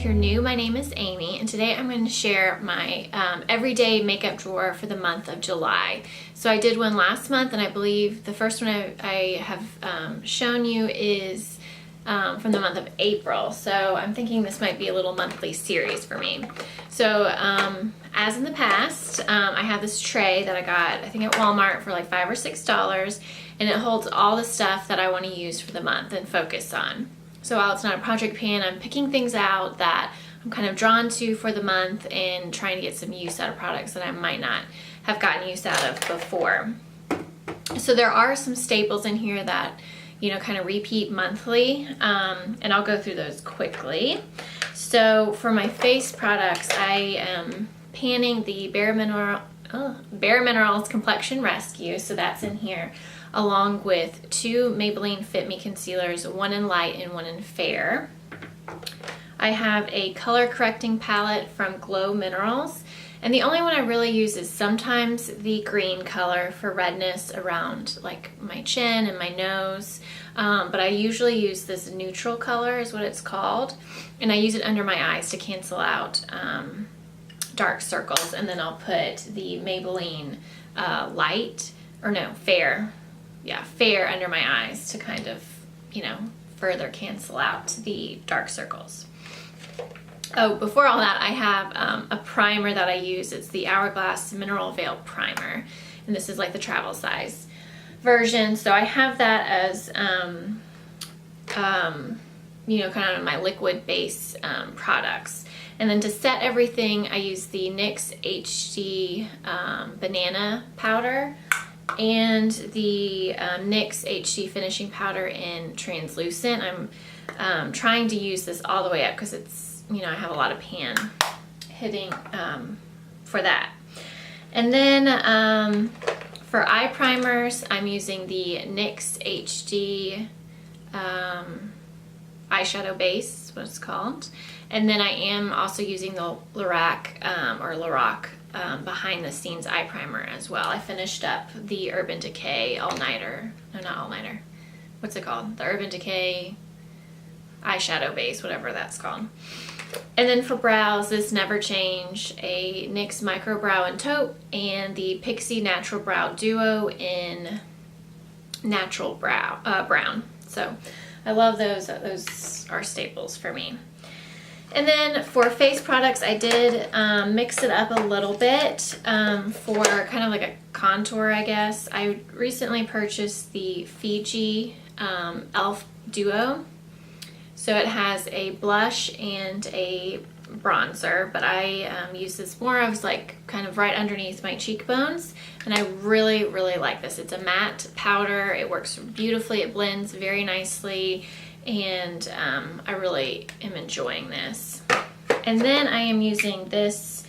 If you're new, my name is Amy, and today I'm going to share my everyday makeup drawer for the month of July. So I did one last month, and I believe the first one I have shown you is from the month of April. So I'm thinking this might be a little monthly series for me. So as in the past, I have this tray that I got, I think at Walmart for like $5 or $6, and it holds all the stuff that I want to use for the month and focus on. So while it's not a project pan, I'm picking things out that I'm kind of drawn to for the month and trying to get some use out of products that I might not have gotten use out of before. So there are some staples in here that, you know, kind of repeat monthly, and I'll go through those quickly. So for my face products, I am panning the Bare Minerals Complexion Rescue, so that's in here, along with 2 Maybelline Fit Me concealers, one in light and one in fair. I have a color correcting palette from Glow Minerals, and the only one I really use is sometimes the green color for redness around like my chin and my nose, but I usually use this neutral color is what it's called, and I use it under my eyes to cancel out dark circles, and then I'll put the Maybelline fair under my eyes to kind of, you know, further cancel out the dark circles. Oh, before all that, I have a primer that I use. It's the Hourglass Mineral Veil Primer, and this is like the travel size version. So I have that as, you know, kind of my liquid base products. And then to set everything, I use the NYX HD Banana Powder and the NYX HD Finishing Powder in Translucent. I'm trying to use this all the way up because it's, you know, I have a lot of pan hitting for that. And then for eye primers, I'm using the NYX HD eyeshadow base, what it's called. And then I am also using the Lorac behind the scenes eye primer as well. I finished up the Urban Decay all-nighter, no, not all-nighter, what's it called? The Urban Decay eyeshadow base, whatever that's called. And then for brows, this Never Change, a NYX Micro Brow and Taupe, and the Pixie Natural Brow Duo in Natural Brown. So I love those. Those are staples for me. And then for face products, I did mix it up a little bit for kind of like a contour, I guess. I recently purchased the Fiji e.l.f. Duo. So it has a blush and a bronzer, but I use this more of like kind of right underneath my cheekbones, and I really, really like this. It's a matte powder. It works beautifully. It blends very nicely, and I really am enjoying this. And then I am using this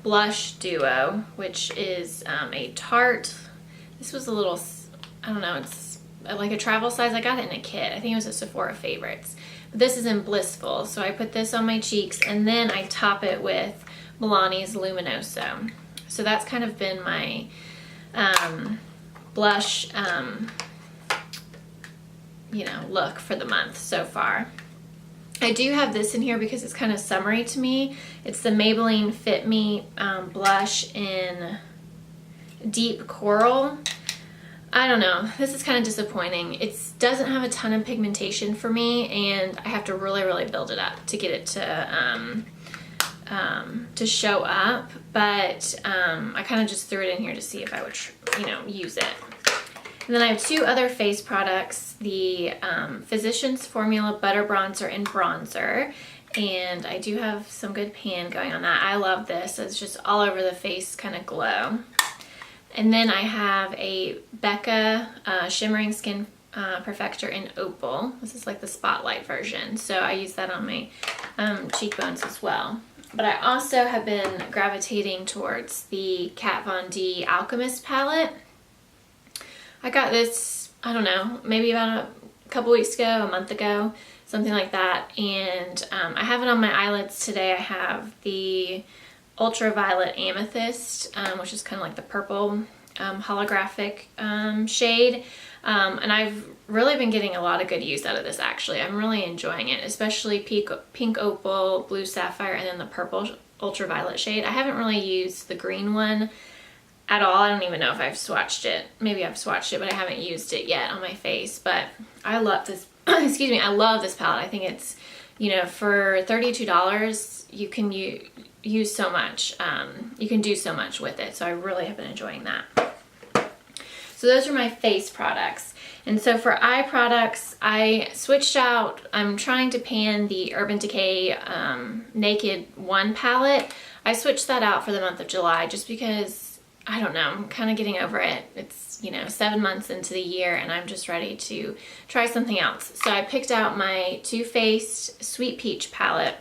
blush duo, which is a Tarte. This was a little, I don't know, it's like a travel size. I got it in a kit. I think it was a Sephora Favorites. This is in Blissful, so I put this on my cheeks, and then I top it with Milani's Luminoso. So that's kind of been my blush, you know, look for the month so far. I do have this in here because it's kind of summery to me. It's the Maybelline Fit Me blush in Deep Coral. I don't know, this is kind of disappointing. It doesn't have a ton of pigmentation for me, and I have to really, really build it up to get it to show up, but I kind of just threw it in here to see if I would, you know, use it. And then I have 2 other face products, the Physicians Formula Butter Bronzer and Bronzer, and I do have some good pan going on that. I love this. It's just all over the face kind of glow. And then I have a Becca Shimmering Skin Perfector in Opal. This is like the Spotlight version, so I use that on my cheekbones as well. But I also have been gravitating towards the Kat Von D Alchemist palette. I got this, I don't know, maybe about a couple weeks ago, a month ago, something like that. And I have it on my eyelids today. I have the Ultraviolet Amethyst, which is kind of like the purple holographic shade. And I've really been getting a lot of good use out of this, actually. I'm really enjoying it, especially pink opal, blue sapphire, and then the purple ultraviolet shade. I haven't really used the green one at all. I don't even know if I've swatched it. Maybe I've swatched it, but I haven't used it yet on my face. But I love this, excuse me, I love this palette. I think it's, you know, for $32, you can use so much. You can do so much with it. So I really have been enjoying that. So those are my face products. And so for eye products, I switched out, I'm trying to pan the Urban Decay Naked 1 palette. I switched that out for the month of July just because, I don't know, I'm kind of getting over it. It's, you know, 7 months into the year and I'm just ready to try something else. So I picked out my Too Faced Sweet Peach palette.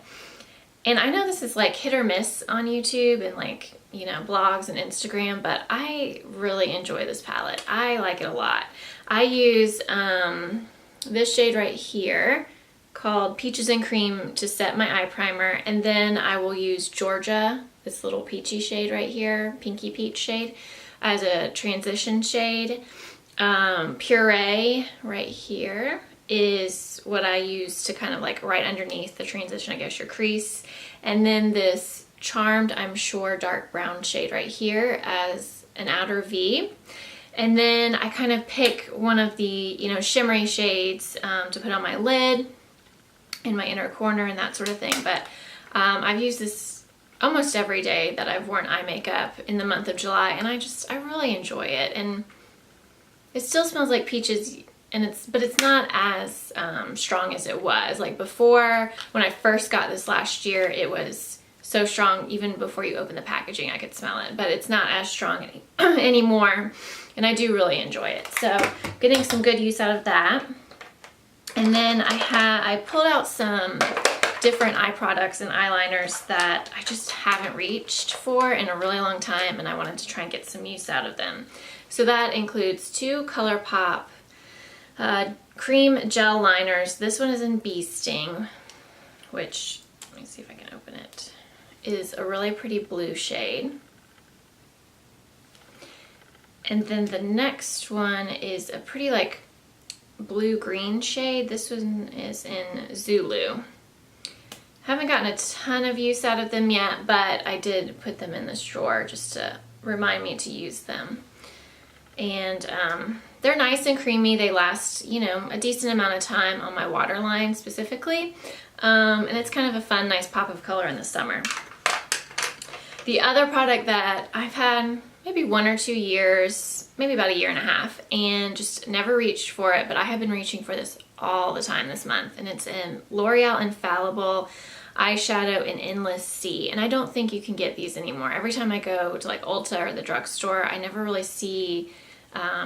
And I know this is like hit or miss on YouTube and like, you know, blogs and Instagram, but I really enjoy this palette. I like it a lot. I use this shade right here called Peaches and Cream to set my eye primer, and then I will use Georgia, this little peachy shade right here, pinky peach shade, as a transition shade. Puree right here is what I use to kind of like right underneath the transition, I guess, your crease. And then this Charmed, I'm Sure dark brown shade right here as an outer V. And then I kind of pick one of the, you know, shimmery shades to put on my lid in my inner corner and that sort of thing. But I've used this almost every day that I've worn eye makeup in the month of July, and I really enjoy it. And it still smells like peaches, and but it's not as strong as it was. Like before, when I first got this last year, it was so strong. Even before you open the packaging, I could smell it, but it's not as strong anymore, and I do really enjoy it. So getting some good use out of that. And then I pulled out some different eye products and eyeliners that I just haven't reached for in a really long time, and I wanted to try and get some use out of them. So that includes 2 ColourPop cream gel liners. This one is in Bee Sting, which, let me see if I can open it, is a really pretty blue shade. And then the next one is a pretty like blue-green shade. This one is in Zulu. Haven't gotten a ton of use out of them yet, but I did put them in this drawer just to remind me to use them. And they're nice and creamy. They last, you know, a decent amount of time on my waterline specifically. And it's kind of a fun, nice pop of color in the summer. The other product that I've had maybe 1 or 2 years, maybe about 1.5 years, and just never reached for it, but I have been reaching for this all the time this month, and it's in L'Oreal Infallible Eyeshadow in Endless Sea. And I don't think you can get these anymore. Every time I go to like Ulta or the drugstore, I never really see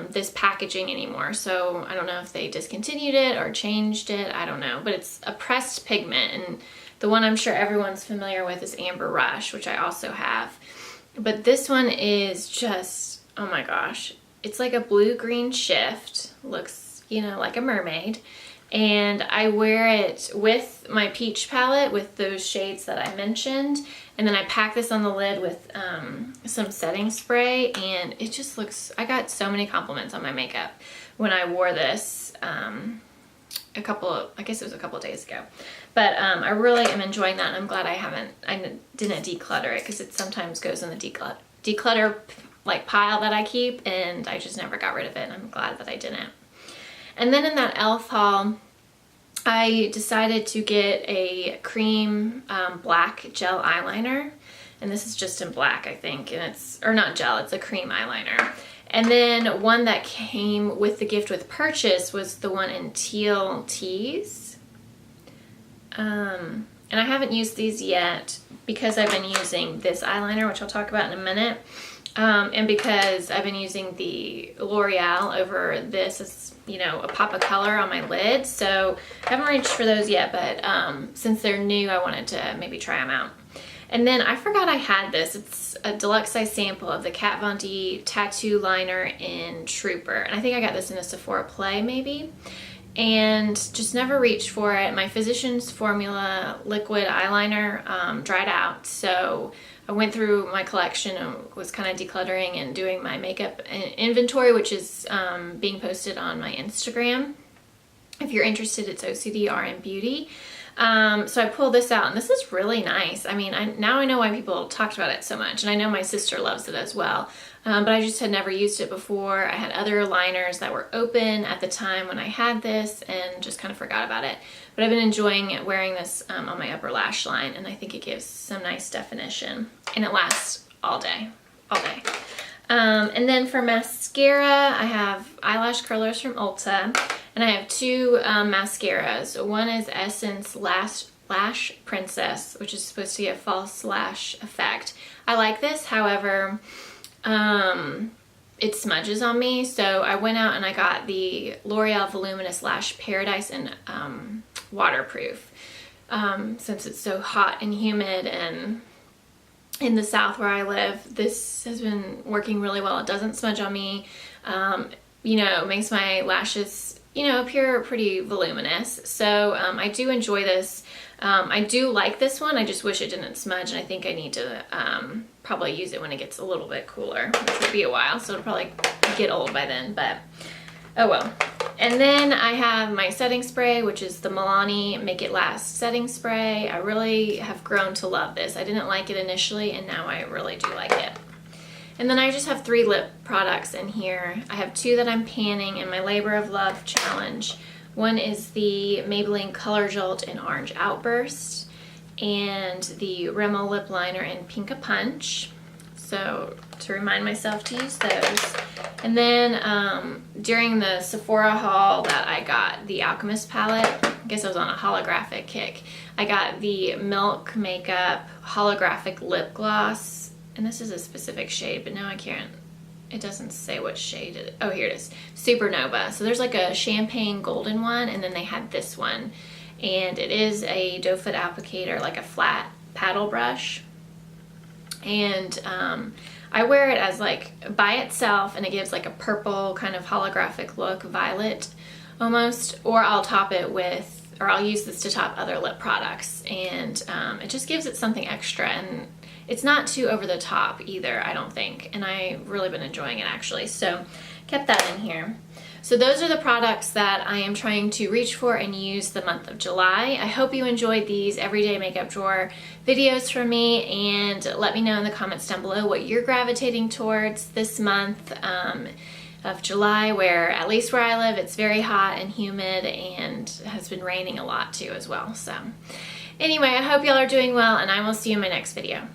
this packaging anymore. So I don't know if they discontinued it or changed it, I don't know, but it's a pressed pigment, and the one I'm sure everyone's familiar with is Amber Rush, which I also have. But this one is just, oh my gosh, it's like a blue-green shift, looks, you know, like a mermaid. And I wear it with my peach palette with those shades that I mentioned. And then I pack this on the lid with some setting spray, and it just looks, I got so many compliments on my makeup when I wore this I guess it was a couple of days ago. But I really am enjoying that, and I'm glad I didn't declutter it, because it sometimes goes in the declutter like pile that I keep, and I just never got rid of it, and I'm glad that I didn't. And then in that e.l.f. haul, I decided to get a cream black gel eyeliner, and this is just in black, I think, and it's, or not gel, it's a cream eyeliner. And then one that came with the gift with purchase was the one in Teal Tease. And I haven't used these yet because I've been using this eyeliner, which I'll talk about in a minute. And because I've been using the L'Oreal over this as, you know, a pop of color on my lid. So I haven't reached for those yet, but since they're new, I wanted to maybe try them out. And then I forgot I had this. It's a deluxe size sample of the Kat Von D Tattoo Liner in Trooper. And I think I got this in a Sephora Play maybe. and just never reached for it. My Physicians Formula liquid eyeliner dried out, so I went through my collection and was kind of decluttering and doing my makeup inventory, which is being posted on my Instagram. If you're interested, it's OCDRN Beauty. So I pulled this out, and this is really nice. I mean, now I know why people talked about it so much, and I know my sister loves it as well, but I just had never used it before. I had other liners that were open at the time when I had this and just kind of forgot about it. But I've been enjoying wearing this on my upper lash line, and I think it gives some nice definition, and it lasts all day, all day. And then for mascara, I have eyelash curlers from Ulta, and I have two mascaras. One is Essence Lash Princess, which is supposed to be a false lash effect. I like this, however, it smudges on me, so I went out and I got the L'Oreal Voluminous Lash Paradise in waterproof. Since it's so hot and humid and in the South where I live, this has been working really well. It doesn't smudge on me. You know, it makes my lashes, you know, appear pretty voluminous. So I do enjoy this. I do like this one. I just wish it didn't smudge, and I think I need to probably use it when it gets a little bit cooler, which will be a while, so it'll probably get old by then, but oh well. And then I have my setting spray, which is the Milani Make It Last setting spray. I really have grown to love this. I didn't like it initially, and now I really do like it. And then I just have 3 lip products in here. I have 2 that I'm panning in my Labor of Love challenge. One is the Maybelline Color Jolt in Orange Outburst, and the Rimmel Lip Liner in Pinka Punch. So to remind myself to use those. And then during the Sephora haul that I got the Alchemist palette, I guess I was on a holographic kick, I got the Milk Makeup holographic lip gloss, and this is a specific shade, but now I can't, it doesn't say what shade it is. Oh, here it is, Supernova. So there's like a champagne golden one, and then they had this one, and it is a doe foot applicator, like a flat paddle brush. And I wear it as like by itself, and it gives like a purple kind of holographic look, violet almost, or I'll top it with, or I'll use this to top other lip products, and it just gives it something extra, and it's not too over the top either, I don't think, and I've really been enjoying it actually, so kept that in here. So those are the products that I am trying to reach for and use the month of July. I hope you enjoyed these everyday makeup drawer videos from me, and let me know in the comments down below what you're gravitating towards this month of July, where at least where I live it's very hot and humid and has been raining a lot too as well. So anyway, I hope y'all are doing well, and I will see you in my next video.